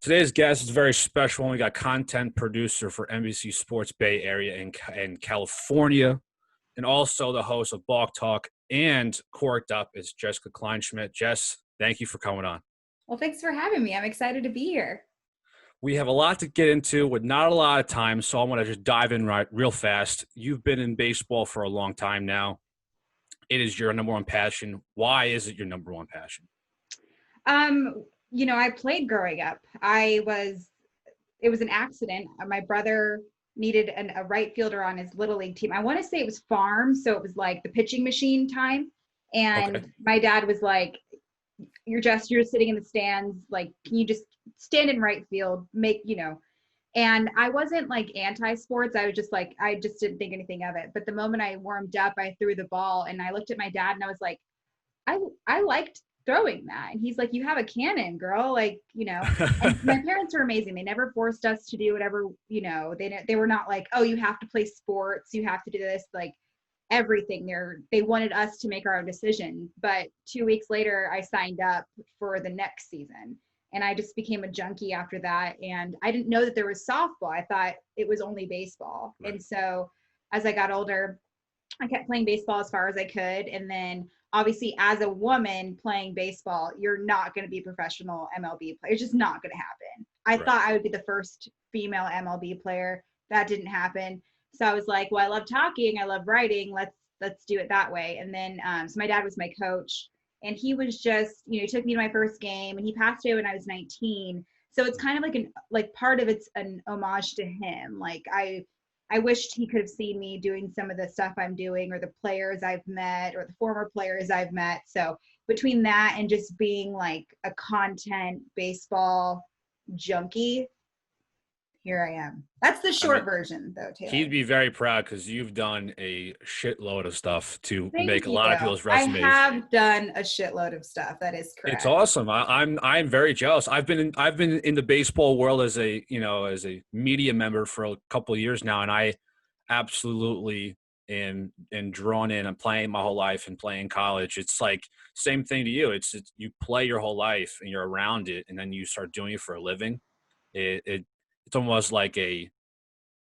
Today's guest is very special. We got content producer for NBC Sports Bay Area in California, and also the host of Balk Talk and Cork'd Up is Jessica Kleinschmidt. Jess, thank you for coming on. Well, thanks for having me. I'm excited to be here. We have a lot to get into with not a lot of time, so I'm going to just dive in real fast. You've been in baseball for a long time now. It is your number one passion. Why is it your number one passion? I played growing up. It was an accident. My brother needed a right fielder on his little league team. I want to say it was farm, so it was like the pitching machine time. And Okay. my dad was like, you're sitting in the stands. Like, can you just stand in right field, and I wasn't like anti-sports. I was just like, I just didn't think anything of it. But the moment I warmed up, I threw the ball and I looked at my dad and I was like, I liked throwing that. And he's like, you have a cannon, girl. And my parents were amazing. They never forced us to do whatever, they were not like, oh, you have to play sports. You have to do this, like everything. They wanted us to make our own decision. But 2 weeks later, I signed up for the next season. And I just became a junkie after that. And I didn't know that there was softball. I thought it was only baseball. Right. And so as I got older, I kept playing baseball as far as I could. And then obviously as a woman playing baseball, you're not going to be a professional MLB player. It's just not going to happen. I thought I would be the first female MLB player. That didn't happen. So I was like, well, I love talking. I love writing. Let's do it that way. And then, so my dad was my coach. And he was just, he took me to my first game and he passed away when I was 19. So it's kind of like part of it's an homage to him. Like I wished he could have seen me doing some of the stuff I'm doing or the players I've met or the former players I've met. So between that and just being like a content baseball junkie, here I am. That's the short version, though, Taylor. He'd be very proud because you've done a shitload of stuff to make a Thank lot of you. people's resumes. I have done a shitload of stuff. That is correct. It's awesome. I'm very jealous. I've been in the baseball world as a media member for a couple of years now, and I absolutely am drawn in. I'm playing my whole life and playing college. It's like same thing to you. It's you play your whole life and you're around it, and then you start doing it for a living. It's almost like a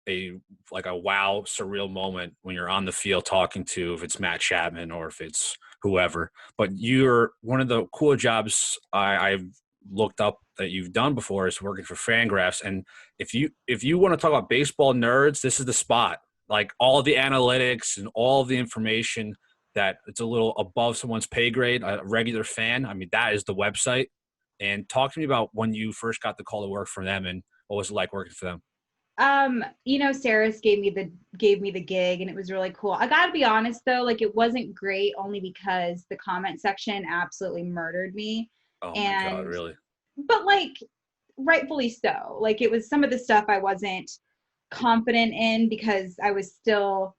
wow surreal moment when you're on the field talking to, if it's Matt Chapman or if it's whoever. But you're one of the cool jobs I've looked up that you've done before is working for Fangraphs. And if you want to talk about baseball nerds, this is the spot. Like all the analytics and all the information that it's a little above someone's pay grade, a regular fan. I mean, that is the website. And talk to me about when you first got the call to work for them and what was it like working for them? Saris gave me the gig and it was really cool. I gotta be honest though, like it wasn't great only because the comment section absolutely murdered me. Oh my God, really? But like rightfully so. Like it was some of the stuff I wasn't confident in because I was still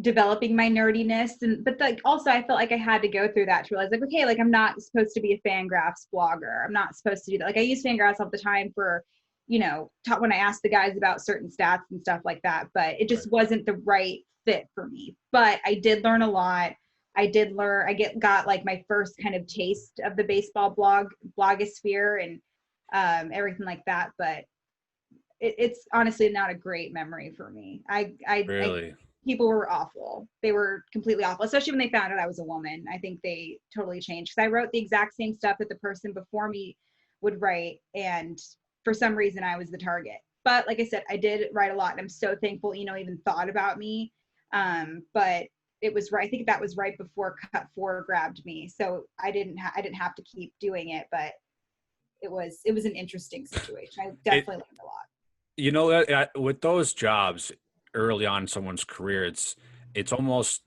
developing my nerdiness but like also I felt like I had to go through that to realize like, okay, like I'm not supposed to be a Fangraphs blogger. I'm not supposed to do that. Like I use Fangraphs all the time for when I asked the guys about certain stats and stuff like that, but it just wasn't the right fit for me. But I did learn a lot. Got like my first kind of taste of the baseball blogosphere and everything like that. But it's honestly not a great memory for me. People were awful. They were completely awful, especially when they found out I was a woman. I think they totally changed because I wrote the exact same stuff that the person before me would write, and for some reason I was the target. But like I said, I did write a lot and I'm so thankful, even thought about me. But it was right. I think that was right before Cut 4 grabbed me. So I didn't have to keep doing it, but it was an interesting situation. I definitely learned a lot. With those jobs early on in someone's career, it's almost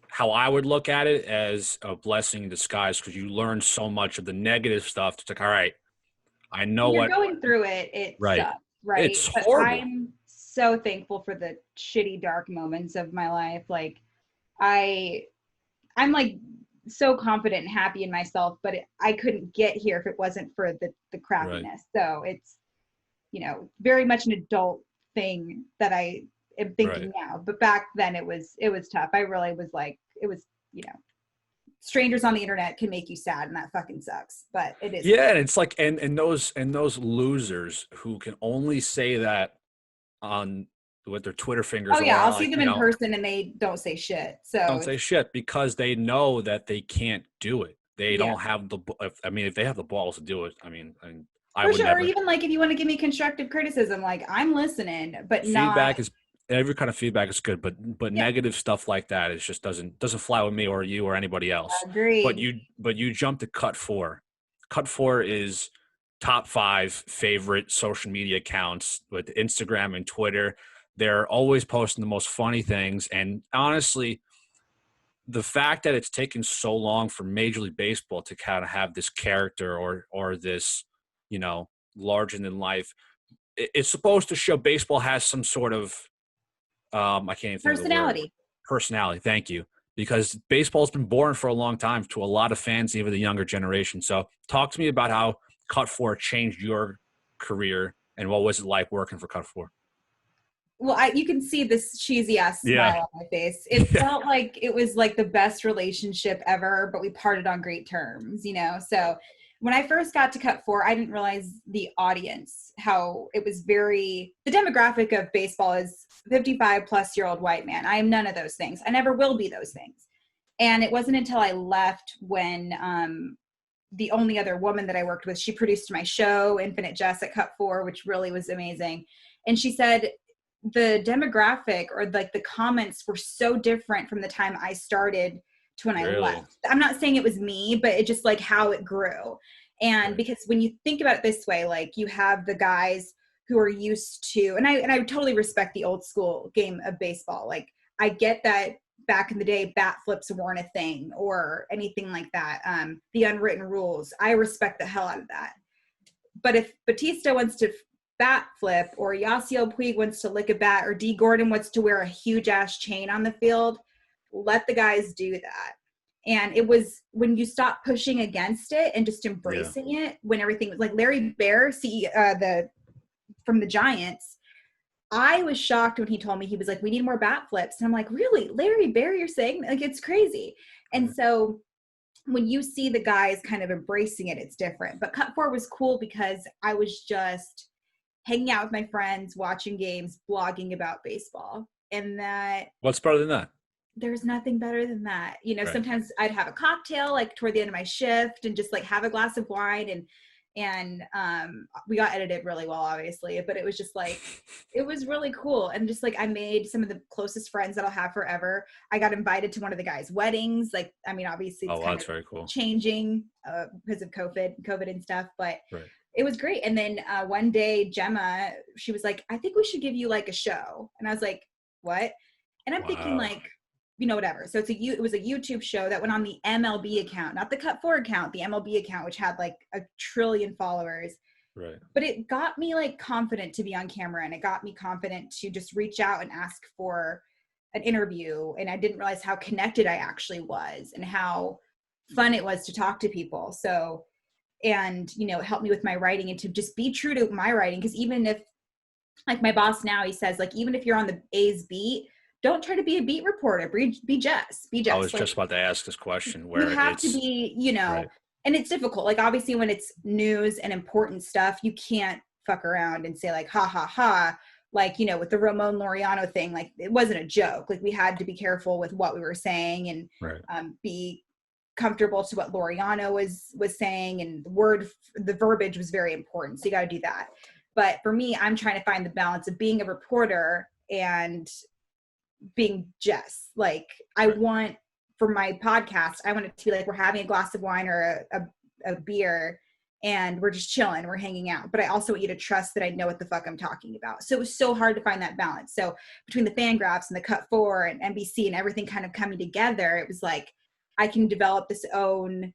how I would look at it as a blessing in disguise because you learn so much of the negative stuff. It's like, all right, I know when what you're going through it. It sucks, right? It's horrible. I'm so thankful for the shitty, dark moments of my life. Like I'm like so confident and happy in myself, but I couldn't get here if it wasn't for the crappiness. Right. So it's, very much an adult thing that I am thinking now. But back then it was tough. I really was like, it was, strangers on the internet can make you sad, and that fucking sucks, but it is. Yeah, and it's like, and those losers who can only say that on with their Twitter fingers, Oh yeah, or I'll see like, them in person and they don't say shit. So don't say shit because they know that they can't do it. They yeah, don't have I mean, if they have the balls to do it, I mean, I for would sure. Or never. even like if you want to give me constructive criticism, like I'm listening, but not. Feedback is every kind of feedback is good, but Yeah, negative stuff like that is just doesn't fly with me or you or anybody else. agreed. But you jump to Cut Four. Cut Four is top 5 favorite social media accounts with Instagram and Twitter. They're always posting the most funny things, and honestly, the fact that it's taken so long for Major League Baseball to kind of have this character or this, larger than life, it's supposed to show baseball has some sort of I can't even think of the word. Personality. Personality. Thank you. Because baseball's been boring for a long time to a lot of fans, even the younger generation. So talk to me about how Cut Four changed your career and what was it like working for Cut Four? Well, you can see this cheesy ass Yeah. smile on my face. It felt like it was like the best relationship ever, but we parted on great terms, So when I first got to Cut Four, I didn't realize the audience, how it was the demographic of baseball is 55-plus-year-old white man. I am none of those things. I never will be those things. And it wasn't until I left when the only other woman that I worked with, she produced my show, Infinite Jest at Cut Four, which really was amazing. And she said, the demographic or like the comments were so different from the time I started to when I left. I'm not saying it was me, but it just like how it grew. And Right. because when you think about it this way, like you have the guys who are used to, and I totally respect the old school game of baseball. Like I get that back in the day, bat flips weren't a thing or anything like that. The unwritten rules, I respect the hell out of that. But if Batista wants to bat flip or Yasiel Puig wants to lick a bat or D Gordon wants to wear a huge ass chain on the field, let the guys do that. And it was when you stop pushing against it and just embracing it, when everything was like Larry Bear, from the Giants, I was shocked when he told me, he was like, we need more bat flips. And I'm like, really? Larry Bear, you're saying? Like, it's crazy. And so when you see the guys kind of embracing it, it's different. But Cut Four was cool because I was just hanging out with my friends, watching games, blogging about baseball. And that. What's better than that? There's nothing better than that. Right. Sometimes I'd have a cocktail like toward the end of my shift and just like have a glass of wine and we got edited really well, obviously, but it was just like, it was really cool. And just like, I made some of the closest friends that I'll have forever. I got invited to one of the guys' weddings. Like, I mean, obviously it's kind of very cool. Changing because of COVID and stuff, but right. It was great. And then one day Gemma, she was like, I think we should give you like a show. And I was like, what? And I'm thinking like, whatever. So it was a YouTube show that went on the MLB account, not the Cut Four account, the MLB account, which had like 1 trillion followers. Right. But it got me like confident to be on camera, and it got me confident to just reach out and ask for an interview. And I didn't realize how connected I actually was and how fun it was to talk to people. So, and, it helped me with my writing and to just be true to my writing. Because even if, like my boss now, he says, like, even if you're on the A's beat, don't try to be a beat reporter. Be Jess. I was just about to ask this question. Where you have to be, right. And it's difficult. Like, obviously, when it's news and important stuff, you can't fuck around and say, like, ha, ha, ha. Like, with the Ramon Laureano thing, like, it wasn't a joke. Like, we had to be careful with what we were saying and be comfortable to what Laureano was saying. And the verbiage was very important. So you got to do that. But for me, I'm trying to find the balance of being a reporter and being Jess. Like, I want, for my podcast, I want it to be like we're having a glass of wine or a beer and we're just chilling, we're hanging out. But I also want you to trust that I know what the fuck I'm talking about. So it was so hard to find that balance. So between the Fangraphs and the Cut Four and NBC and everything kind of coming together, it was like I can develop this own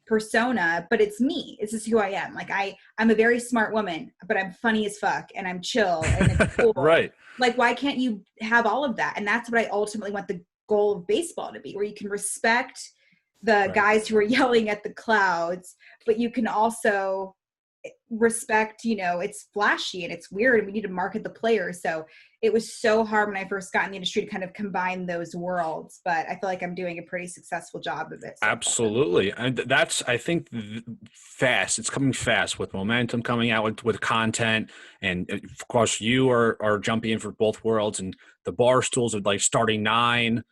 persona, but it's me. This is who I am. Like I'm a very smart woman, but I'm funny as fuck and I'm chill and it's cool. Right. Like, why can't you have all of that? And that's what I ultimately want the goal of baseball to be, where you can respect the guys who are yelling at the clouds, but you can also, respect, it's flashy and it's weird and we need to market the players. So it was so hard when I first got in the industry to kind of combine those worlds, but I feel like I'm doing a pretty successful job of it. So Absolutely. And that's, I think, fast. It's coming fast with momentum coming out with content. And of course, you are jumping in for both worlds, and the bar stools are like starting 9,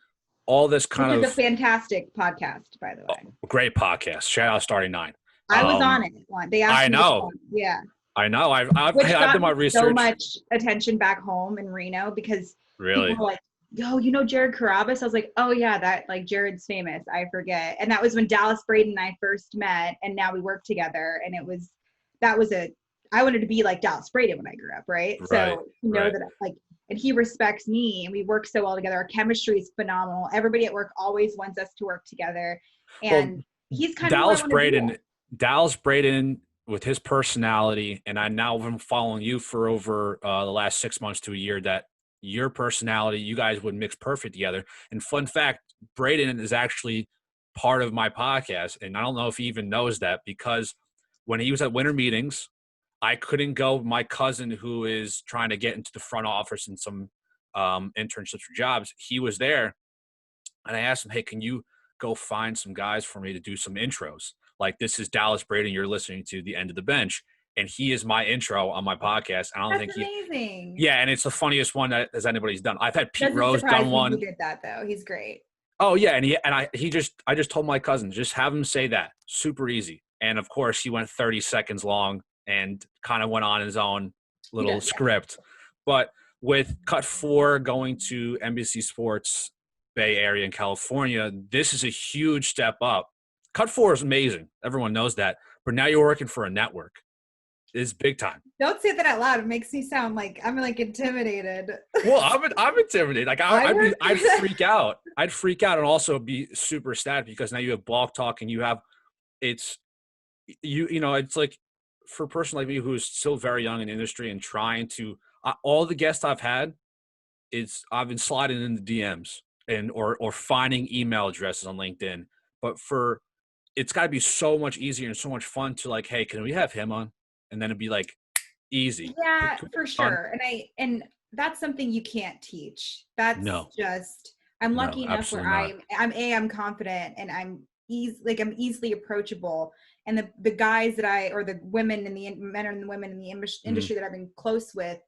all this kind Which of. is a fantastic podcast, by the way. Great podcast. Shout out Starting 9. I was on it one. They asked I me know. Yeah. I know. I've Got done my research. So much attention back home in Reno because really, people were like, yo, Jared Carabas? I was like, oh yeah, that like Jared's famous. I forget. And that was when Dallas Braden and I first met, and now we work together. And I wanted to be like Dallas Braden when I grew up, right? So that like, and he respects me, and we work so well together. Our chemistry is phenomenal. Everybody at work always wants us to work together, and he's kind of Dallas Braden with his personality, and I now been following you for over the last 6 months to a year, that your personality, you guys would mix perfect together. And fun fact, Braden is actually part of my podcast, and I don't know if he even knows that, because when he was at winter meetings, I couldn't go. My cousin, who is trying to get into the front office and some internships for jobs, he was there, and I asked him, hey, can you go find some guys for me to do some intros? Like, this is Dallas Braden, you're listening to The End of the Bench, and he is my intro on my podcast. I don't think amazing. Yeah, and it's the funniest one that anybody's done. I've had Pete Rose done one. He did that though. He's great. Oh yeah, I just told my cousin, just have him say that. Super easy. And of course, he went 30 seconds long and kind of went on his own little script. Yeah. But with Cut 4 going to NBC Sports Bay Area in California, this is a huge step up. Cut 4 is amazing. Everyone knows that. But now you're working for a network. It's big time. Don't say that out loud. It makes me sound like I'm like intimidated. Well, I'm intimidated. Like I'd freak out. I'd freak out and also be super ecstatic because now you have Balk talk, and it's like, for a person like me who is still very young in the industry and trying to, all the guests I've had, I've been sliding in the DMs or finding email addresses on LinkedIn. But it's got to be so much easier and so much fun to like, hey, can we have him on? And then it'd be like easy. Yeah, for sure. And that's something you can't teach. That's just, I'm lucky enough where I'm confident, and I'm easily approachable. And the guys or the women and the men and the women in the industry that I've been close with,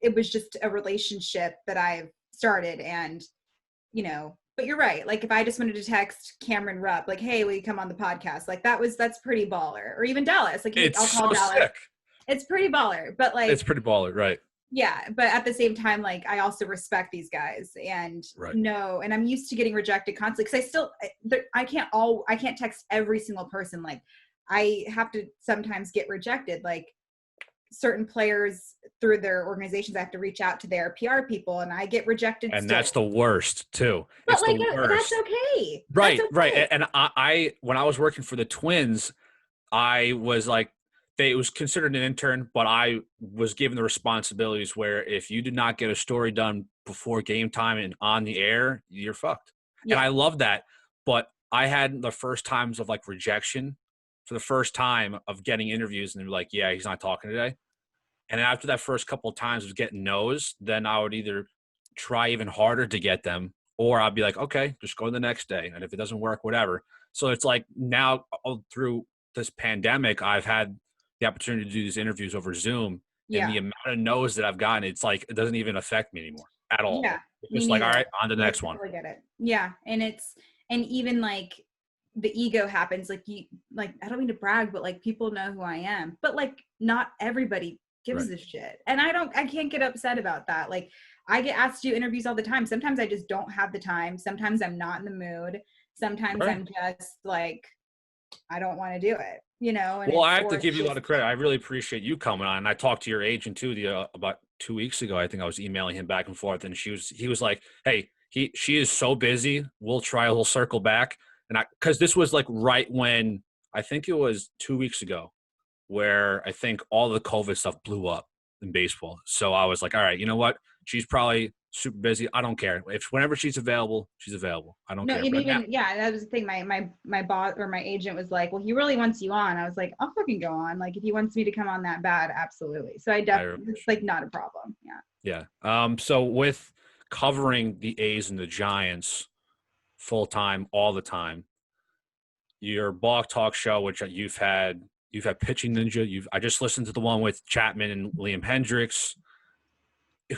it was just a relationship that I've started. And, but you're right. Like, if I just wanted to text Cameron Rupp, like, hey, will you come on the podcast? Like, that's pretty baller. Or even Dallas. Like, I'll call Dallas. Sick. It's pretty baller. But like, it's pretty baller, right? Yeah. But at the same time, like, I also respect these guys and and I'm used to getting rejected constantly. Cause I can't text every single person. Like, I have to sometimes get rejected. Like, certain players through their organizations, I have to reach out to their PR people, and I get rejected. And that's the worst too. But it's the worst. That's okay. Right. That's okay. Right. And I when I was working for the Twins, I was like, it was considered an intern, but I was given the responsibilities where if you did not get a story done before game time and on the air, you're fucked. Yeah. And I love that. But I had the first times of like rejection for the first time of getting interviews, and they're like, yeah, he's not talking today. And after that first couple of times of getting no's, then I would either try even harder to get them, or I'd be like, okay, just go the next day. And if it doesn't work, whatever. So it's like now through this pandemic, I've had the opportunity to do these interviews over Zoom. And the amount of no's that I've gotten, it's like, it doesn't even affect me anymore at all. Yeah. It's just like, all right, on to the next one. I get it. Yeah. And even like the ego happens. Like, I don't mean to brag, but like, people know who I am, but like, not everybody gives a shit. And I can't get upset about that. Like, I get asked to do interviews all the time. Sometimes I just don't have the time. Sometimes I'm not in the mood. Sometimes I'm just like, I don't want to do it, And well, I have to give you a lot of credit. I really appreciate you coming on. And I talked to your agent too, about 2 weeks ago. I think I was emailing him back and forth, and he was like, hey, she is so busy. We'll circle back. And because this was like right when, I think it was 2 weeks ago, where I think all the COVID stuff blew up in baseball. So I was like, all right, you know what? She's probably super busy. I don't care. If whenever she's available, she's available. I don't No, care. and But even that was the thing. My boss or my agent was like, "Well, he really wants you on." I was like, "I'll fucking go on. Like, if he wants me to come on that bad, absolutely." So I definitely, it's like not a problem. Yeah. Yeah. So with covering the A's and the Giants full time all the time, your Balk Talk show, which you've had Pitching Ninja. I just listened to the one with Chapman and Liam Hendricks.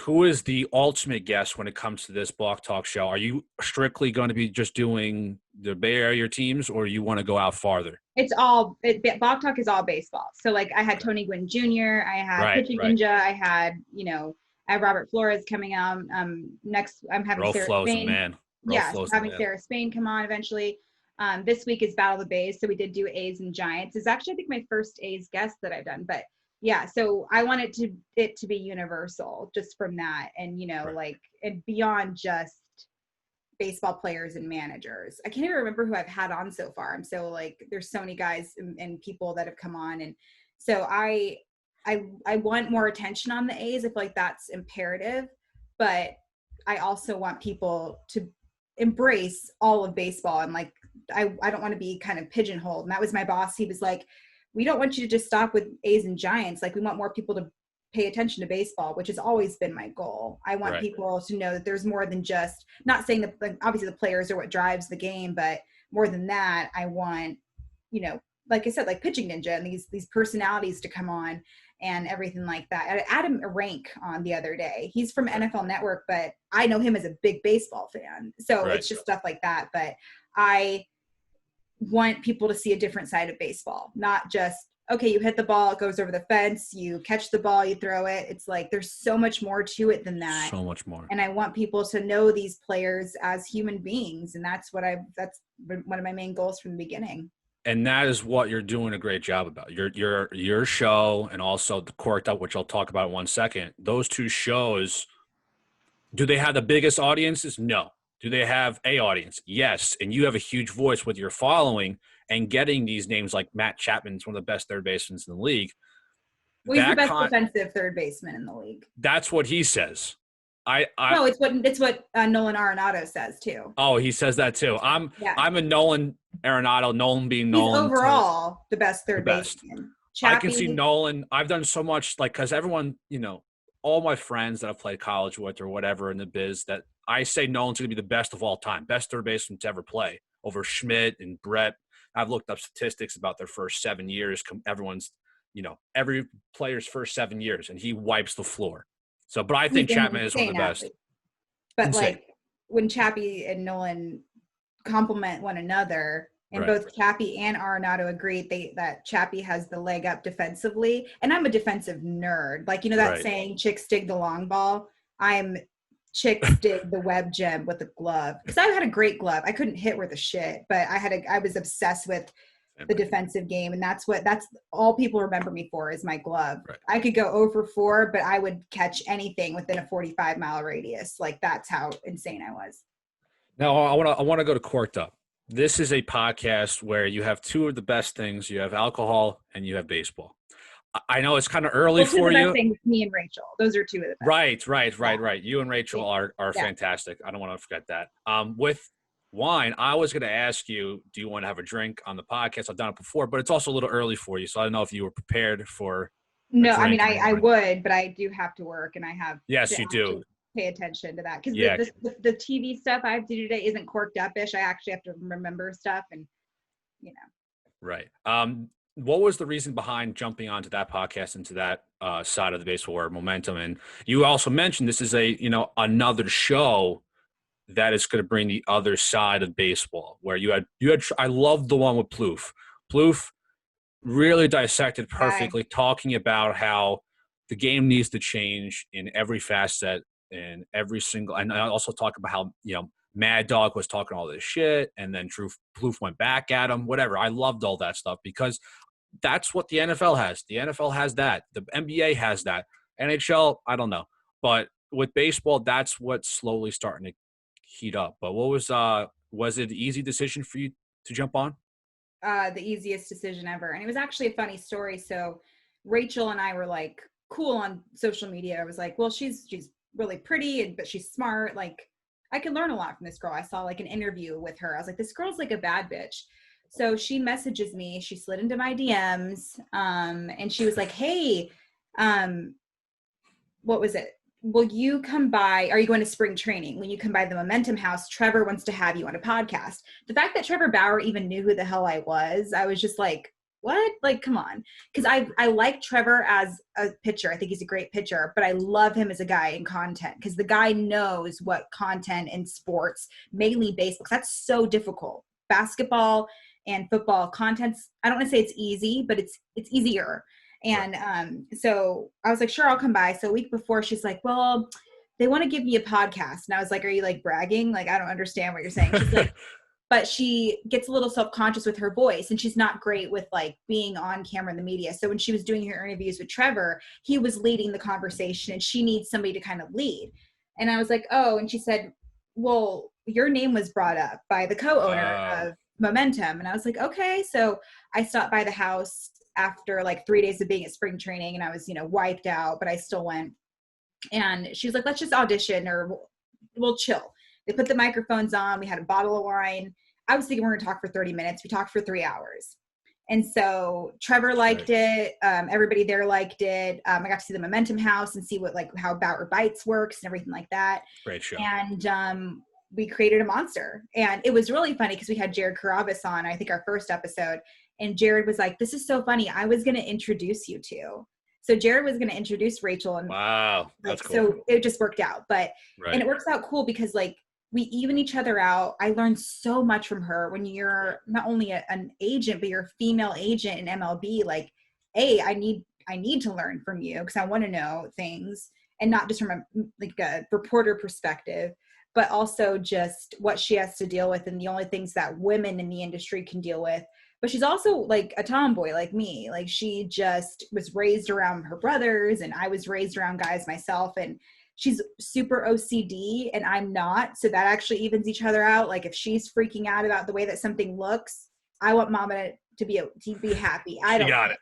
Who is the ultimate guest when it comes to this Balk Talk show? Are you strictly going to be just doing the Bay Area teams, or you want to go out farther? It's Balk Talk is all baseball. So like I had Tony Gwynn Jr., I had Right, Pitching right. Ninja, I have Robert Flores coming out. Next I'm having Ro Sarah Flo's a Spain. man. Ro Yes, Flo's a having man. Sarah Spain come on eventually. This week is Battle of the Bays, so we did do A's and Giants. It's actually I think my first A's guest that I've done, but yeah, so I want it to be universal just from that, and Right. like and beyond just baseball players and managers. I can't even remember who I've had on so far. I'm so like there's so many guys and people that have come on, and so I want more attention on the A's. I feel like that's imperative, but I also want people to embrace all of baseball, and like I don't want to be kind of pigeonholed. And that was my boss. He was like, we don't want you to just stop with A's and Giants. Like we want more people to pay attention to baseball, which has always been my goal. I want people to know that there's more than just, not saying that like, obviously the players are what drives the game, but more than that, I want, like I said, like Pitching Ninja and these personalities to come on and everything like that. I had Adam Rank on the other day. He's from NFL Network, but I know him as a big baseball fan. So it's just stuff like that. But I want people to see a different side of baseball, not just, okay, you hit the ball, it goes over the fence, you catch the ball, you throw it. It's like there's so much more to it than that. So much more. And I want people to know these players as human beings. And that's one of my main goals from the beginning. And that is what you're doing a great job about. Your show and also the Cork'd Up, which I'll talk about in 1 second. Those two shows, do they have the biggest audiences? No. Do they have a audience? Yes. And you have a huge voice with your following and getting these names like Matt Chapman's one of the best third basemen in the league. Well, he's the best defensive third baseman in the league. That's what he says. No, it's what Nolan Arenado says too. Oh, he says that too. I'm a Nolan Arenado. Nolan being Nolan. He's overall the best third baseman. I can see Nolan. I've done so much, like, because everyone, all my friends that I've played college with or whatever in the biz, that I say Nolan's going to be the best of all time, best third baseman to ever play over Schmidt and Brett. I've looked up statistics about their first 7 years. Everyone's, every player's first 7 years, and he wipes the floor. So, but I think Chapman is one of the best. But like when Chappie and Nolan complement one another, and both Chappie and Arenado agreed that Chappie has the leg up defensively. And I'm a defensive nerd. Like, that saying, chicks dig the long ball. I'm chicks dig the web gem with a glove. Because I had a great glove. I couldn't hit worth a shit, but I was obsessed with the defensive game, and that's all people remember me for is my glove. I could go 0 for 4, but I would catch anything within a 45-mile radius. Like that's how insane I was. Now I want to go to Cork'd Up. This is a podcast where you have two of the best things. You have alcohol and you have baseball. I know it's kind of early for you. Things, me and Rachel, those are two of the best. Right. You and Rachel are fantastic. I don't want to forget that. With wine, I was going to ask you, do you want to have a drink on the podcast? I've done it before, but it's also a little early for you, so I don't know if you were prepared for. No, I mean I would, but I do have to work, and I have. Yes, you do. Pay attention to that because the TV stuff I have to do today isn't Cork'd Up-ish. I actually have to remember stuff, and Right. What was the reason behind jumping onto that podcast, into that side of the baseball world, momentum? And you also mentioned this is another show that is going to bring the other side of baseball, where you had. I loved the one with Plouffe. Plouffe really dissected perfectly, talking about how the game needs to change in every facet, in every single. And I also talk about how Mad Dog was talking all this shit, and then Plouffe went back at him. Whatever. I loved all that stuff because that's what the NFL has. The NFL has that. The NBA has that. NHL, I don't know, but with baseball, that's what's slowly starting to heat up. But what was it an easy decision for you to jump on? The easiest decision ever. And it was actually a funny story. So Rachel and I were like cool on social media. I was like, well, she's really pretty, but she's smart. Like, I could learn a lot from this girl. I saw like an interview with her. I was like, this girl's like a bad bitch. So she messages me. She slid into my DMs, and she was like, hey, what was it? Will you come by? Are you going to spring training? When you come by the Momentum House, Trevor wants to have you on a podcast. The fact that Trevor Bauer even knew who the hell I was just like, what? Like, come on. Because I like Trevor as a pitcher. I think he's a great pitcher, but I love him as a guy in content, because the guy knows what content in sports, mainly baseball, that's so difficult. Basketball and football contents, I don't want to say it's easy, but it's easier. And so I was like, sure, I'll come by. So a week before, she's like, well, they want to give me a podcast. And I was like, are you like bragging? Like, I don't understand what you're saying. She's like, but she gets a little self-conscious with her voice, and she's not great with like being on camera in the media. So when she was doing her interviews with Trevor, he was leading the conversation, and she needs somebody to kind of lead. And I was like, oh, and she said, well, your name was brought up by the co-owner of Momentum. And I was like, okay. So I stopped by the house after like 3 days of being at spring training, and I was, wiped out, but I still went. And she was like, let's just audition, or we'll chill. They put the microphones on. We had a bottle of wine. I was thinking we were going to talk for 30 minutes. We talked for 3 hours. And so Trevor liked it. Everybody there liked it. I got to see the Momentum House and see how Bauer Bites works and everything like that. Great show. And we created a monster. And it was really funny because we had Jared Carabas on, I think our first episode. And Jared was like, this is so funny. I was going to introduce you to. So Jared was going to introduce Rachel. And wow, that's cool. So it just worked out. But, and it works out cool because like we even each other out. I learned so much from her. When you're not only an agent, but you're a female agent in MLB, like, I need to learn from you because I want to know things, and not just from a reporter perspective, but also just what she has to deal with and the only things that women in the industry can deal with. But she's also like a tomboy like me. Like, she just was raised around her brothers, and I was raised around guys myself, and she's super OCD and I'm not. So that actually evens each other out. Like, if she's freaking out about the way that something looks, I want mama to be happy. I don't. She got it.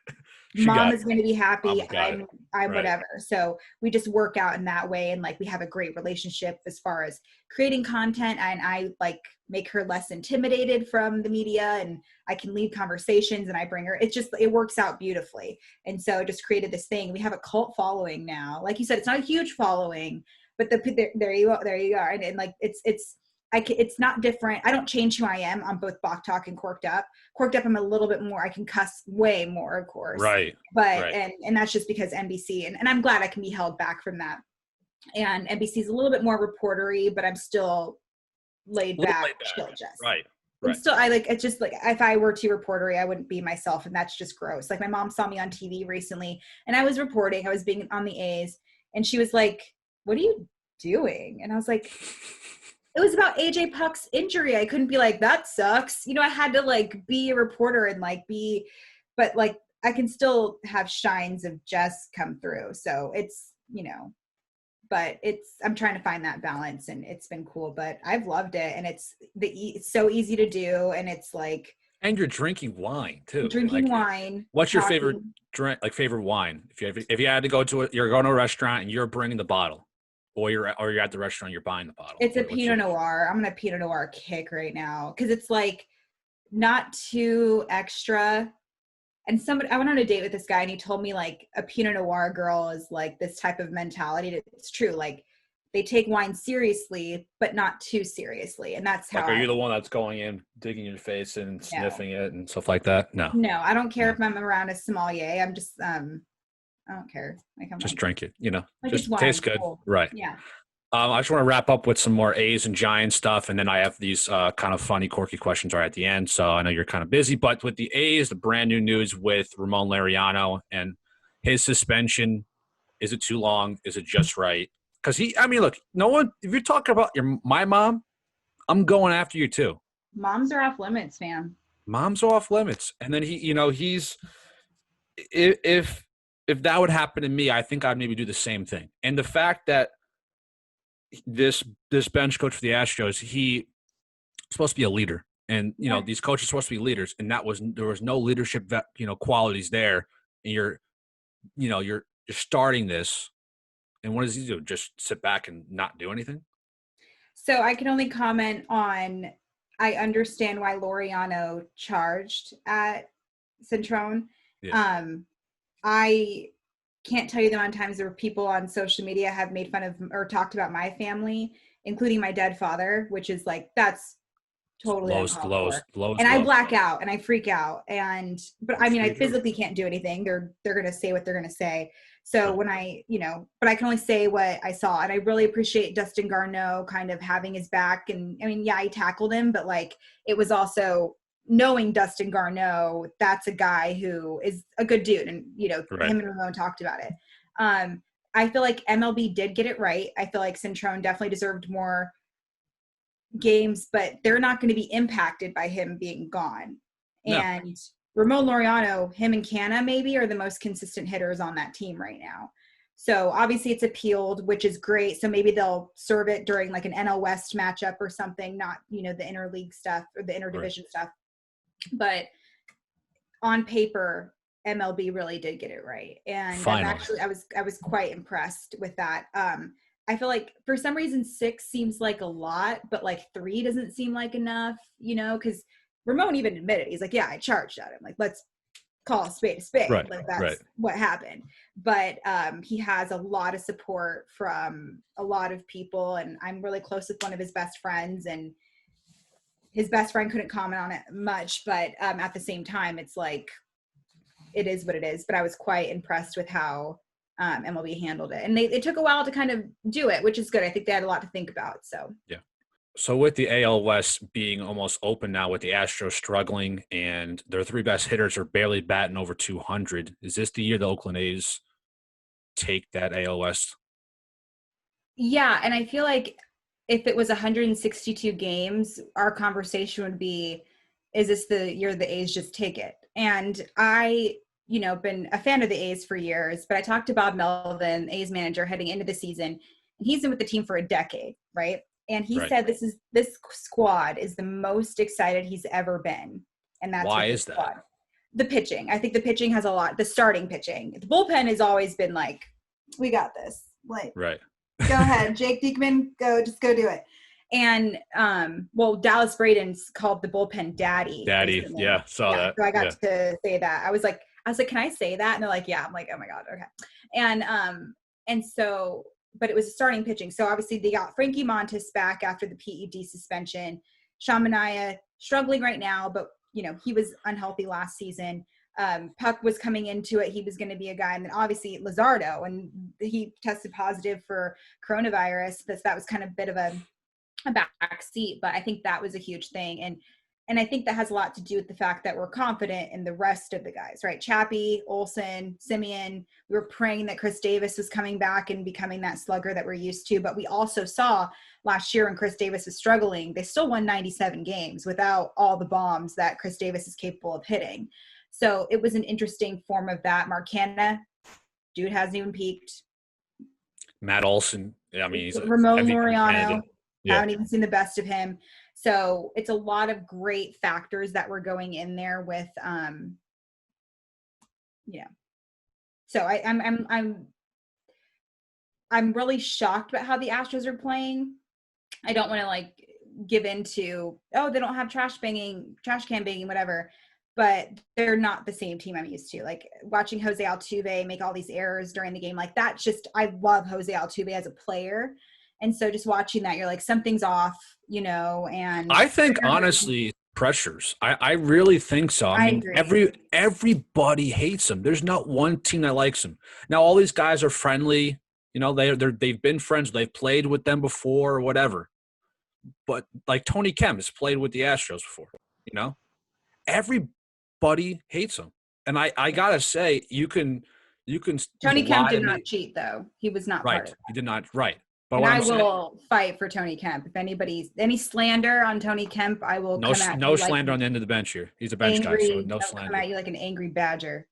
Mom is going to be happy. I'm right. Whatever. So we just work out in that way. And like, we have a great relationship as far as creating content, and I like make her less intimidated from the media, and I can lead conversations, and I bring her, it works out beautifully. And so I just created this thing. We have a cult following now. Like you said, it's not a huge following, but there you are. And like, it's not different. I don't change who I am on both Balk Talk and Cork'd Up. Cork'd Up, I'm a little bit more, I can cuss way more, of course. Right. But, right. And that's just because NBC, and I'm glad I can be held back from that. And NBC is a little bit more reportery, but I'm still laid back. Chill, just. Right. I'm still, it's just like, if I were too reportery, I wouldn't be myself. And that's just gross. Like, my mom saw me on TV recently, and I was reporting, I was being on the A's, and she was like, what are you doing? And I was like, it was about AJ Puck's injury. I couldn't be like, that sucks. I had to like be a reporter and like but like, I can still have shines of Jess come through. So it's, but I'm trying to find that balance, and it's been cool, but I've loved it. And it's so easy to do. And it's like, and you're drinking wine too. Drinking wine. What's your favorite drink? Like, favorite wine? If you had to go to you're going to a restaurant and you're bringing the bottle. Or you're at the restaurant, you're buying the bottle. It's a Pinot Noir. I'm on a Pinot Noir kick right now because it's like not too extra. And I went on a date with this guy, and he told me like a Pinot Noir girl is like this type of mentality. It's true. Like, they take wine seriously, but not too seriously. And that's how. Like, are you the one that's going in, digging your face and sniffing it and stuff like that? No. No, I don't care if I'm around a sommelier. I'm just I don't care. Like, I'm just like, drink it, like just tastes good. Cool. Right. Yeah. I just want to wrap up with some more A's and Giants stuff, and then I have these kind of funny, quirky questions right at the end. So I know you're kind of busy, but with the A's, the brand new news with Ramon Laureano and his suspension. Is it too long? Is it just right? Because look, no one. If you're talking about my mom, I'm going after you too. Moms are off limits, fam. Moms are off limits, and then he's if that would happen to me, I think I'd maybe do the same thing. And the fact that this bench coach for the Astros, he's supposed to be a leader, and these coaches are supposed to be leaders, and there was no leadership qualities there, and you're starting this, And what does he do? Just sit back and not do anything? So I can only comment on, I understand why Laureano charged at Centrone. Yeah. I can't tell you the amount of times there were people on social media have made fun of or talked about my family, including my dead father, which is like, that's totally uncalled for. And I black out and I freak out. But I mean, I physically can't do anything. They're going to say what they're going to say. So when but I can only say what I saw. And I really appreciate Dustin Garneau kind of having his back. And I mean, yeah, I tackled him, but like, it was also knowing Dustin Garneau, that's a guy who is a good dude. And, him and Ramon talked about it. I feel like MLB did get it right. I feel like Centrone definitely deserved more games, but they're not going to be impacted by him being gone. No. And Ramon Laureano, him and Canna maybe are the most consistent hitters on that team right now. So obviously it's appealed, which is great. So maybe they'll serve it during like an NL West matchup or something, not, the interleague stuff or the interdivision stuff. But on paper, MLB really did get it right. And I was quite impressed with that. I feel like for some reason 6 seems like a lot, but like 3 doesn't seem like enough, because Ramon even admitted, he's like, yeah, I charged at him. Like, let's call a spade a spade. Right, like that's what happened. But he has a lot of support from a lot of people, and I'm really close with one of his best friends, and his best friend couldn't comment on it much, but at the same time, it's like, it is what it is. But I was quite impressed with how MLB handled it. And it took a while to kind of do it, which is good. I think they had a lot to think about. So, yeah. So with the AL West being almost open now, with the Astros struggling and their 3 best hitters are barely batting over 200, is this the year the Oakland A's take that AL West? Yeah. And I feel like if it was 162 games, our conversation would be, is this the year the A's just take it? And I, been a fan of the A's for years, but I talked to Bob Melvin, A's manager, heading into the season, and he's been with the team for a decade, right? And he said this squad is the most excited he's ever been. And that's why is that? The pitching. I think the pitching has a lot. The starting pitching. The bullpen has always been like, we got this. Like, right. Go ahead, Jake Diekman, just go do it. And Dallas Braden's called the bullpen daddy. Yeah, saw that. So I got to say that. I was like, can I say that? And they're like, yeah. I'm like, oh my God, okay. And so, but it was starting pitching. So obviously they got Frankie Montas back after the PED suspension. Sean Manaea struggling right now, but he was unhealthy last season. Puck was coming into it. He was going to be a guy. And then obviously Luzardo, and he tested positive for coronavirus. That was kind of a bit of a back seat, but I think that was a huge thing. And I think that has a lot to do with the fact that we're confident in the rest of the guys, right? Chappie, Olsen, Simeon. We were praying that Chris Davis was coming back and becoming that slugger that we're used to. But we also saw last year when Chris Davis was struggling, they still won 97 games without all the bombs that Chris Davis is capable of hitting. So it was an interesting form of that. Mark Canna, dude hasn't even peaked. Matt Olson. I mean, he's Ramon Laureano. Haven't even seen the best of him. So it's a lot of great factors that were going in there with, So I'm really shocked about how the Astros are playing. I don't want to give into, they don't have trash can banging, whatever. But they're not the same team I'm used to. Like watching Jose Altuve make all these errors during the game, I love Jose Altuve as a player. And so just watching that, you're like, something's off, and I think honestly pressures. I really think so. I mean, agree. everybody hates him. There's not one team that likes him. Now, all these guys are friendly. They've been friends. They've played with them before or whatever. But like Tony Kemp has played with the Astros before, everybody hates him. And I gotta say, you can Tony Kemp did not cheat though. He was not part of that. He did not. Right. But and I will fight for Tony Kemp. If any slander on Tony Kemp, I will come at you. No slander on the end of the bench here. He's a bench guy, so no slander. Come at you like an angry badger.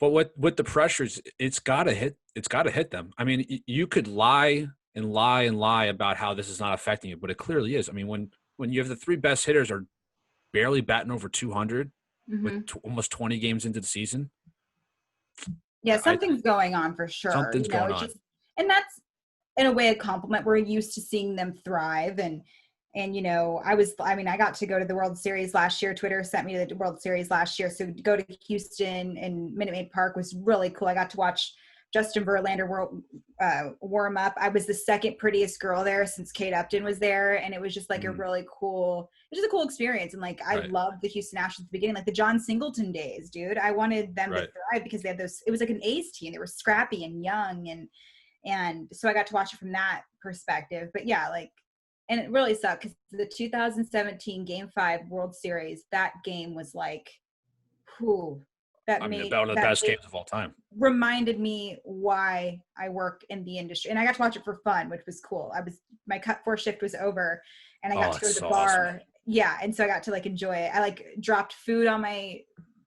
But with the pressures, it's gotta hit. It's gotta hit them. I mean, you could lie and lie and lie about how this is not affecting you, but it clearly is. I mean, when you have the 3 best hitters are barely batting over 200 with almost 20 games into the season. Yeah, something's going on for sure. Something's going on. And that's in a way a compliment. We're used to seeing them thrive. And I got to go to the World Series last year. Twitter sent me to the World Series last year. So to go to Houston and Minute Maid Park was really cool. I got to watch Justin Verlander warm up. I was the second prettiest girl there since Kate Upton was there. And it was just like a really cool, it was just a cool experience. And like, I loved the Houston Astros at the beginning, like the John Singleton days, dude. I wanted them to thrive because they had those, it was like an A's team. They were scrappy and young. And so I got to watch it from that perspective. But yeah, like, and it really sucked because the 2017 Game 5 World Series, that game was like, whew. One of the best games of all time. Reminded me why I work in the industry. And I got to watch it for fun, which was cool. My cut 4 shift was over and I got to go to the bar. Awesome. Yeah. And so I got to like enjoy it. I like dropped food on my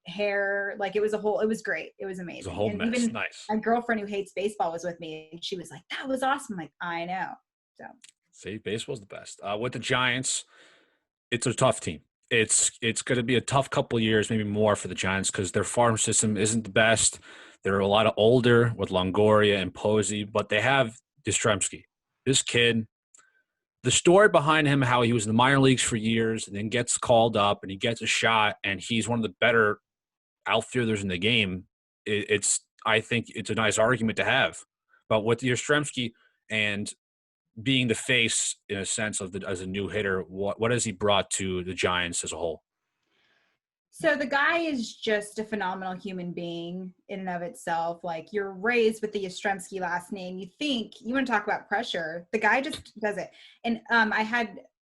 hair. Like it was great. It was amazing. It was a whole mess. Even nice. My girlfriend who hates baseball was with me and she was like, that was awesome. I'm like, I know. So see, baseball's the best. With the Giants, it's a tough team. It's going to be a tough couple of years, maybe more for the Giants because their farm system isn't the best. They're a lot older with Longoria and Posey, but they have Yastrzemski. This kid, the story behind him, how he was in the minor leagues for years and then gets called up and he gets a shot and he's one of the better outfielders in the game. I think it's a nice argument to have. But with Yastrzemski and being the face in a sense of as a new hitter, what has he brought to the Giants as a whole? So the guy is just a phenomenal human being in and of itself. Like you're raised with the Yastrzemski last name. You think you want to talk about pressure. The guy just does it. And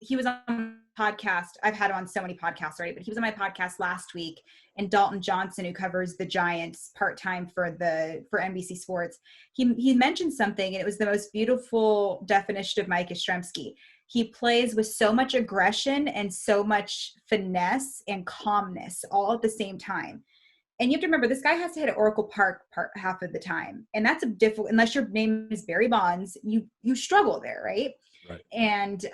he was on podcast. I've had him on so many podcasts already, but he was on my podcast last week. And Dalton Johnson, who covers the Giants part-time for NBC Sports, he mentioned something, and it was the most beautiful definition of Mike Yastrzemski. He plays with so much aggression and so much finesse and calmness all at the same time. And you have to remember, this guy has to hit at Oracle Park half of the time. And that's a difficult, unless your name is Barry Bonds, you struggle there, right? Right. And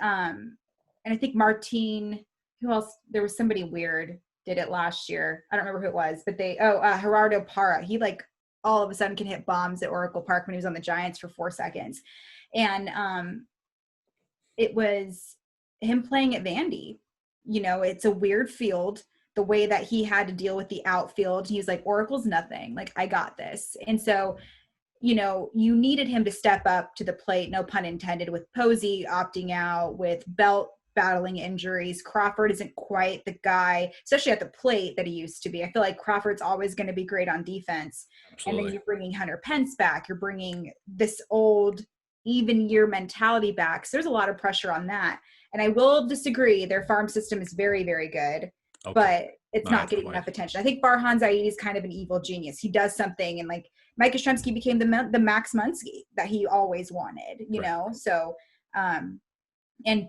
I think Martin, who else? There was somebody weird did it last year. I don't remember who it was, but Gerardo Parra. He like all of a sudden can hit bombs at Oracle Park when he was on the Giants for 4 seconds. And it was him playing at Vandy. You know, it's a weird field. The way that he had to deal with the outfield, he's like, Oracle's nothing. Like, I got this. And so, you know, you needed him to step up to the plate, no pun intended, with Posey opting out, with Belt battling injuries. Crawford isn't quite the guy, especially at the plate, that he used to be. I feel like Crawford's always going to be great on defense. Absolutely. And then you're bringing Hunter Pence back. You're bringing this old even year mentality back. So there's a lot of pressure on that. And I will disagree. Their farm system is very, very good, but it's not getting enough attention. I think Farhan Zaidi is kind of an evil genius. He does something, and like Mike Yastrzemski became the Max Muncy that he always wanted, you know? So, and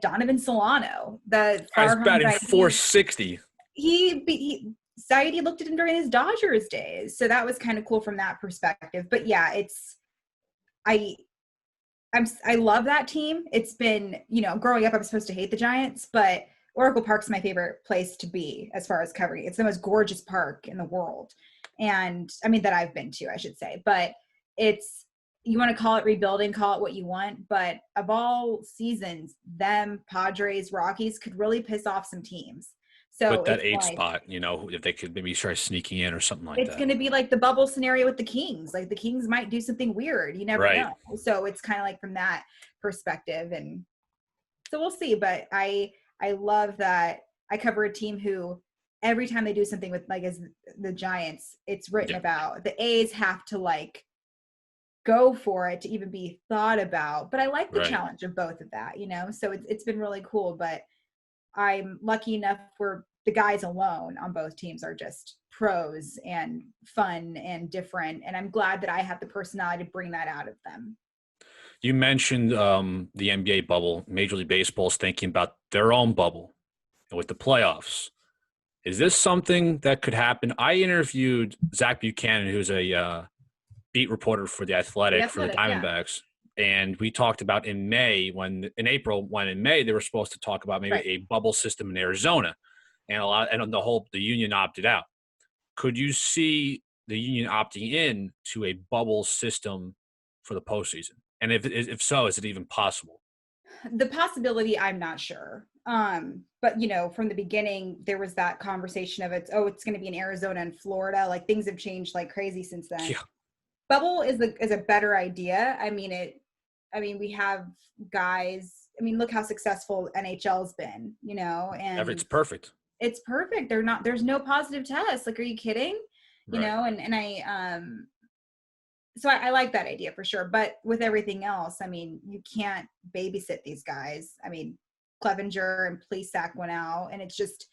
Donovan Solano, the guy's batting 460. Zaidi looked at him during his Dodgers days. So that was kind of cool from that perspective. But yeah, I love that team. It's been, you know, growing up, I was supposed to hate the Giants, but Oracle Park's my favorite place to be as far as covering. It's the most gorgeous park in the world. And I mean, that I've been to, I should say, but you want to call it rebuilding, call it what you want, but of all seasons, them, Padres, Rockies could really piss off some teams. So with that 8 spot, you know, if they could maybe try sneaking in or something like that. It's going to be like the bubble scenario with the Kings. Like the Kings might do something weird. You never know. So it's kind of like from that perspective. And so we'll see. But I love that I cover a team who every time they do something with like as the Giants, it's written about. The A's have to like go for it to even be thought about. But I like the challenge of both of that, you know. So it's been really cool. But I'm lucky enough where the guys alone on both teams are just pros and fun and different. And I'm glad that I have the personality to bring that out of them. You mentioned the NBA bubble. Major League Baseball is thinking about their own bubble and with the playoffs. Is this something that could happen? I interviewed Zach Buchanan, who's a beat reporter for The Athletic for the Diamondbacks. And we talked about in May, in May they were supposed to talk about maybe a bubble system in Arizona, and the union opted out. Could you see the union opting in to a bubble system for the postseason? And if so, is it even possible? The possibility, I'm not sure. But you know, from the beginning, there was that conversation of it's going to be in Arizona and Florida. Like things have changed like crazy since then. Yeah. Bubble is a better idea. I mean, we have guys. I mean, look how successful NHL's been, you know, and It's perfect. it's perfect. There's no positive tests. Like, are you kidding? You Right. know, and so I like that idea for sure. But with everything else, I mean, you can't babysit these guys. I mean, Clevenger and Plesac went out, and it's just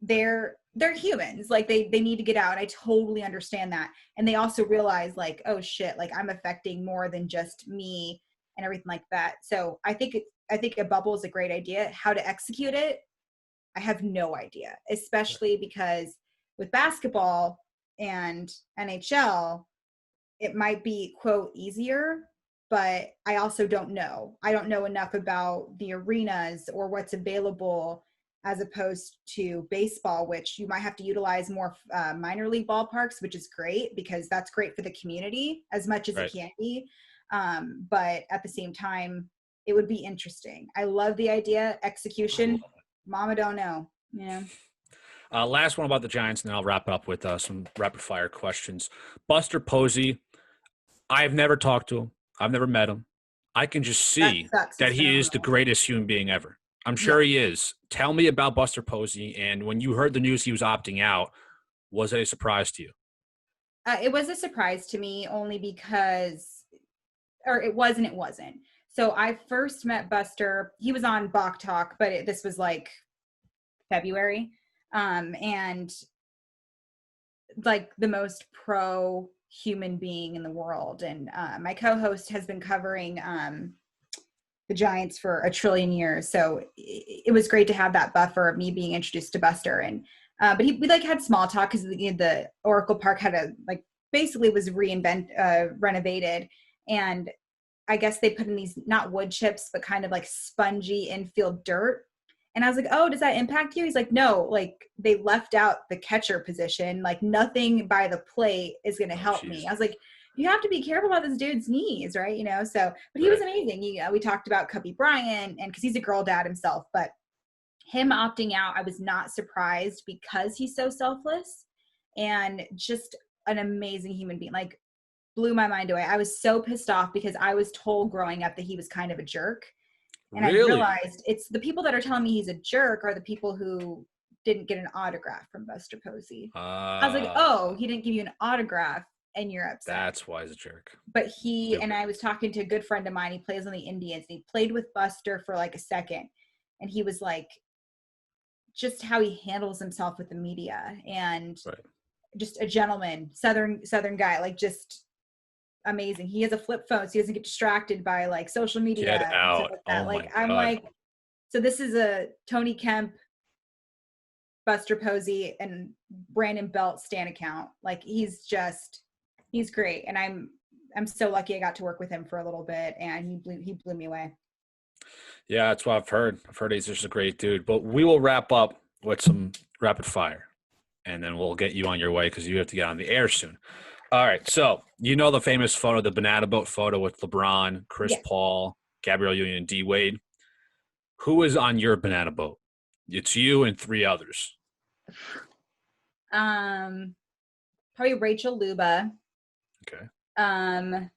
they're humans. Like they need to get out. I totally understand that. And they also realize like, oh shit, like I'm affecting more than just me and everything like that. So I think a bubble is a great idea. How to execute it, I have no idea, especially because with basketball and NHL, it might be quote easier, but I also don't know. I don't know enough about the arenas or what's available as opposed to baseball, which you might have to utilize more minor league ballparks, which is great because that's great for the community as much as it can be. But at the same time, it would be interesting. I love the idea. Execution, mama don't know. Yeah. Last one about the Giants, and then I'll wrap up with some rapid fire questions. Buster Posey, I've never talked to him. I've never met him. I can just see that he is the greatest human being ever. I'm sure he is. Tell me about Buster Posey, and when you heard the news he was opting out, was it a surprise to you? It was a surprise to me only because, or it was and it wasn't. So I first met Buster. He was on Balk Talk, but this was like February. And like the most pro human being in the world. And my co-host has been covering the Giants for a trillion years. So it was great to have that buffer of me being introduced to Buster. And but we like had small talk because the Oracle Park had basically was renovated. And I guess they put in these not wood chips, but kind of like spongy infield dirt. And I was like, oh, does that impact you? He's like, no, like they left out the catcher position. Like nothing by the plate is going to help me. I was like, you have to be careful about this dude's knees, right? You know, so, but he was amazing. We talked about Cubby Bryant and cause he's a girl dad himself, but him opting out, I was not surprised because he's so selfless and just an amazing human being. Like blew my mind away. I was so pissed off because I was told growing up that he was kind of a jerk. And I realized it's the people that are telling me he's a jerk are the people who didn't get an autograph from Buster Posey. I was like, oh, he didn't give you an autograph and you're upset. That's why he's a jerk. But and I was talking to a good friend of mine. He plays on the Indians. And he played with Buster for like a second. And he was like, just how he handles himself with the media and just a gentleman, Southern guy, like just amazing. He has a flip phone so he doesn't get distracted by like social media. Get out. Like that. I'm like, so this is a Tony Kemp, Buster Posey, and Brandon Belt stan account. Like he's great. And I'm so lucky I got to work with him for a little bit and he blew me away. Yeah, that's what I've heard. I've heard he's just a great dude. But we will wrap up with some rapid fire. And then we'll get you on your way because you have to get on the air soon. All right, so you know the famous photo, the banana boat photo with LeBron, Chris Paul, Gabrielle Union, and D. Wade. Who is on your banana boat? It's you and 3 others. Probably Rachel Luba. Okay. I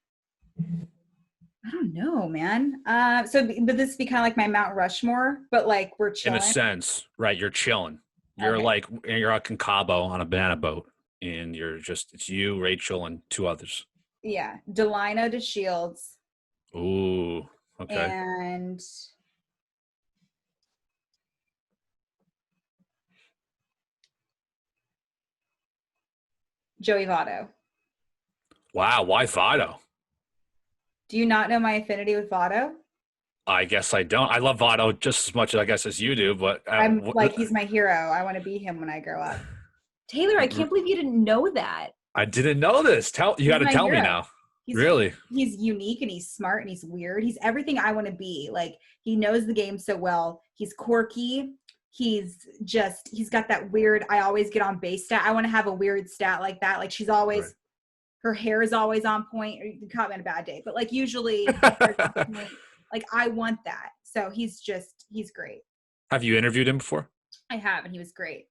don't know, man. But this be kind of like my Mount Rushmore, but like we're chilling. In a sense, right? You're chilling. You're you're out in Cabo on a banana boat. And it's you, Rachel, and 2 others. Yeah. Delino DeShields. Ooh, okay. And Joey Votto. Wow, why Votto? Do you not know my affinity with Votto? I guess I don't. I love Votto just as much, I guess, as you do, but I'm like, he's my hero. I want to be him when I grow up. Taylor, I can't believe you didn't know that. I didn't know this. You got to tell me now. Really? He's unique and he's smart and he's weird. He's everything I want to be. Like he knows the game so well. He's quirky. He's got that weird, I always get on base stat. I want to have a weird stat like that. Like she's always, Her hair is always on point. Or you caught me on a bad day, but like usually her hair is on point. Like I want that. So he's great. Have you interviewed him before? I have, and he was great.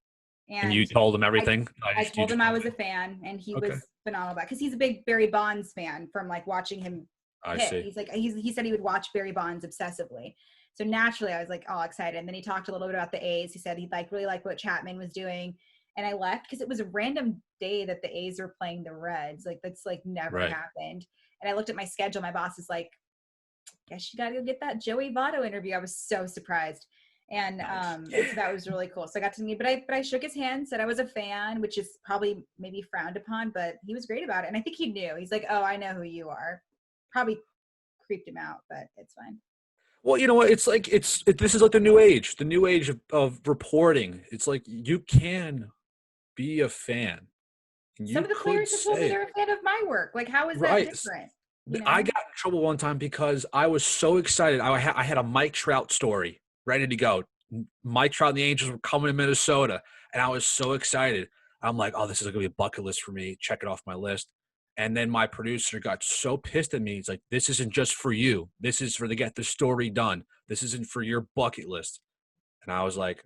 And you And told him everything? I told him I was a fan, and he Okay. was phenomenal about it, because he's a big Barry Bonds fan from like watching him I hit. see. He's like he said he would watch Barry Bonds obsessively. So naturally I was like all excited. And then he talked a little bit about the A's. He said he really liked what Chapman was doing. And I left because it was a random day that the A's were playing the Reds. Like that's like never happened. And I looked at my schedule. My boss is like, guess you got to go get that Joey Votto interview. I was so surprised. And so that was really cool. So I got to meet, but I shook his hand, said I was a fan, which is probably maybe frowned upon, but he was great about it. And I think he knew. He's like, oh, I know who you are. Probably creeped him out, but it's fine. Well, you know what? It's like this is like the new age of reporting. It's like you can be a fan. Some of the players have told me they're a fan of my work. Like, how is that different? You know? I got in trouble one time because I was so excited. I had a Mike Trout story ready to go. Mike Trout and the Angels were coming to Minnesota, and I was so excited. I'm like, oh, this is going to be a bucket list for me. Check it off my list. And then my producer got so pissed at me. He's like, this isn't just for you. This is for to get the story done. This isn't for your bucket list. And I was like,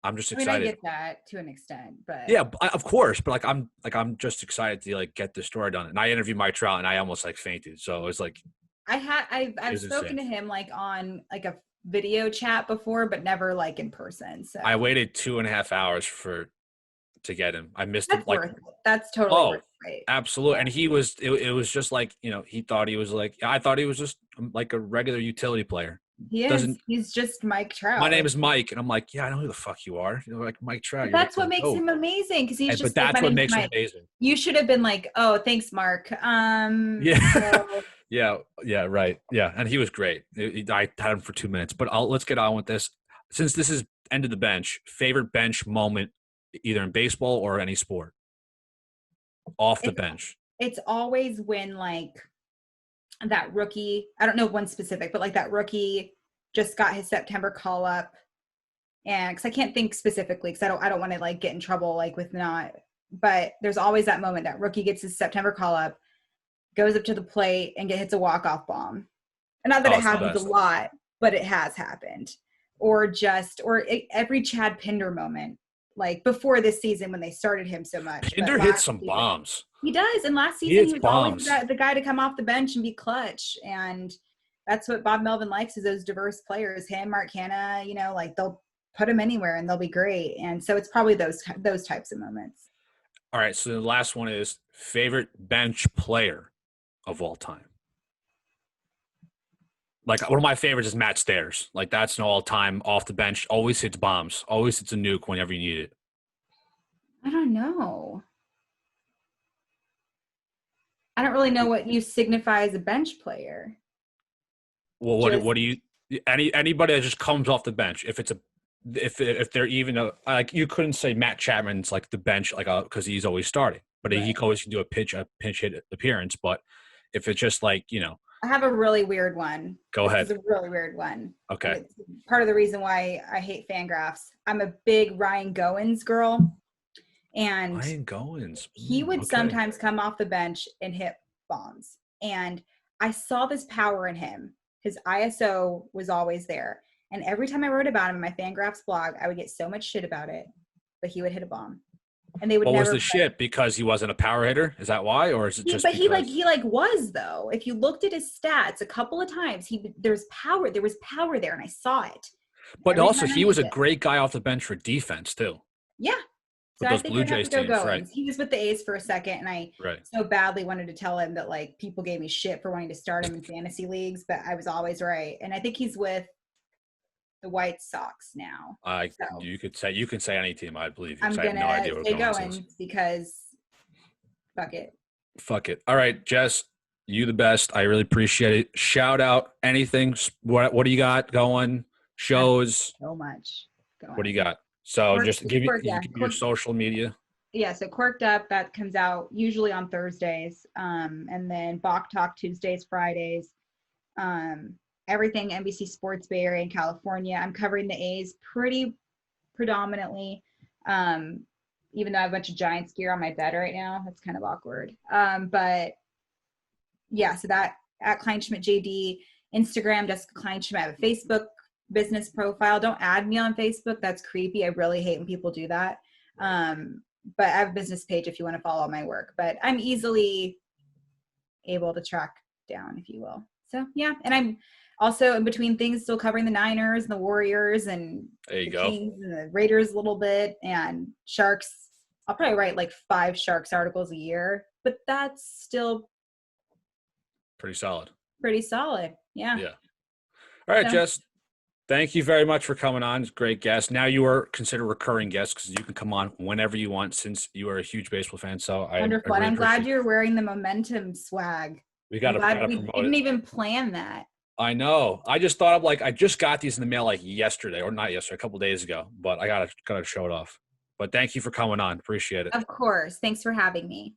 I'm just excited. I mean, I get that to an extent, but yeah, of course. But I'm just excited to like get the story done. And I interviewed Mike Trout, and I almost like fainted. So it's like, I've spoken to him like on like a video chat before, but never like in person. So I waited 2.5 hours to get him. I missed him. Like, that's totally worth it. Absolutely. And he was, it was just like, he thought he was like, I thought he was just like a regular utility player. He's just Mike Trout. My name is Mike. And I'm like, yeah, I know who the fuck you are. You're like Mike Trout. That's what makes him amazing. Cause he's just, but that's what makes him amazing. You should have been like, oh, thanks, Mark. Yeah. Yeah. Right. Yeah. And he was great. I had him for 2 minutes, but let's get on with this. Since this is end of the bench, favorite bench moment, either in baseball or any sport, off the bench. It's always when like that rookie, I don't know one specific, but like that rookie just got his September call up, and because I can't think specifically because I don't want to like get in trouble like with not, but there's always that moment that rookie gets his September call up, goes up to the plate and hits a walk-off bomb. And not that it happens a lot, but it has happened. Or every Chad Pinder moment, like before this season when they started him so much. Pinder hits some bombs. He does. And last season he was always the guy to come off the bench and be clutch. And that's what Bob Melvin likes, is those diverse players. Him, Mark Hanna, like they'll put him anywhere and they'll be great. And so it's probably those types of moments. All right. So the last one is favorite bench player of all time. Like one of my favorites is Matt Stairs. Like that's an all-time off the bench, always hits bombs, always hits a nuke whenever you need it. I don't know. I don't really know what you signify as a bench player. Well, what do you anybody that just comes off the bench? If they're even like you couldn't say Matt Chapman's like the bench like because he's always starting, but he always can do a pinch hit appearance. But if it's just like I have a really weird one. Go ahead. It's a really weird one. Okay. It's part of the reason why I hate Fangraphs. I'm a big Ryan Goins girl. And Ryan Goins. He would sometimes come off the bench and hit bombs. And I saw this power in him. His ISO was always there. And every time I wrote about him in my Fangraphs blog, I would get so much shit about it. But he would hit a bomb. And they would What was the shit? Because he wasn't a power hitter? Is that why? Or is it just he was though. If you looked at his stats a couple of times, there was power there and I saw it. But also he was a great guy off the bench for defense too. Yeah. So those Blue Jays teams, right? He was with the A's for a second, and I so badly wanted to tell him that like people gave me shit for wanting to start him in fantasy leagues, but I was always right. And I think he's with the White Sox now. You can say any team, I believe you. I'm gonna no idea what going because fuck it. All right, Jess, you the best. I really appreciate it. Shout out anything. What do you got going? Shows. So much going. What do you got? So just give your social media. Yeah, so Cork'd Up, that comes out usually on Thursdays. And then Balk Talk Tuesdays, Fridays. Everything NBC Sports Bay Area in California. I'm covering the A's pretty predominantly. even though I have a bunch of Giants gear on my bed right now. That's kind of awkward. But yeah, so that at Kleinschmidt JD, Instagram, Jessica Kleinschmidt. I have a Facebook business profile. Don't add me on Facebook. That's creepy. I really hate when people do that. But I have a business page if you want to follow my work. But I'm easily able to track down, if you will. So yeah, and I'm also in between things still covering the Niners and the Warriors and the Kings and the Raiders a little bit and Sharks. I'll probably write like 5 Sharks articles a year, but that's still pretty solid. Pretty solid. Yeah. Yeah. All right, Jess. Thank you very much for coming on. It's a great guest. Now you are considered a recurring guest because you can come on whenever you want since you are a huge baseball fan. So wonderful. And I'm glad you're wearing the momentum swag. We got to promote it. We didn't even plan that. I know. I just thought of I just got these in the mail yesterday, or not yesterday, a couple of days ago. But I gotta show it off. But thank you for coming on. Appreciate it. Of course. Thanks for having me.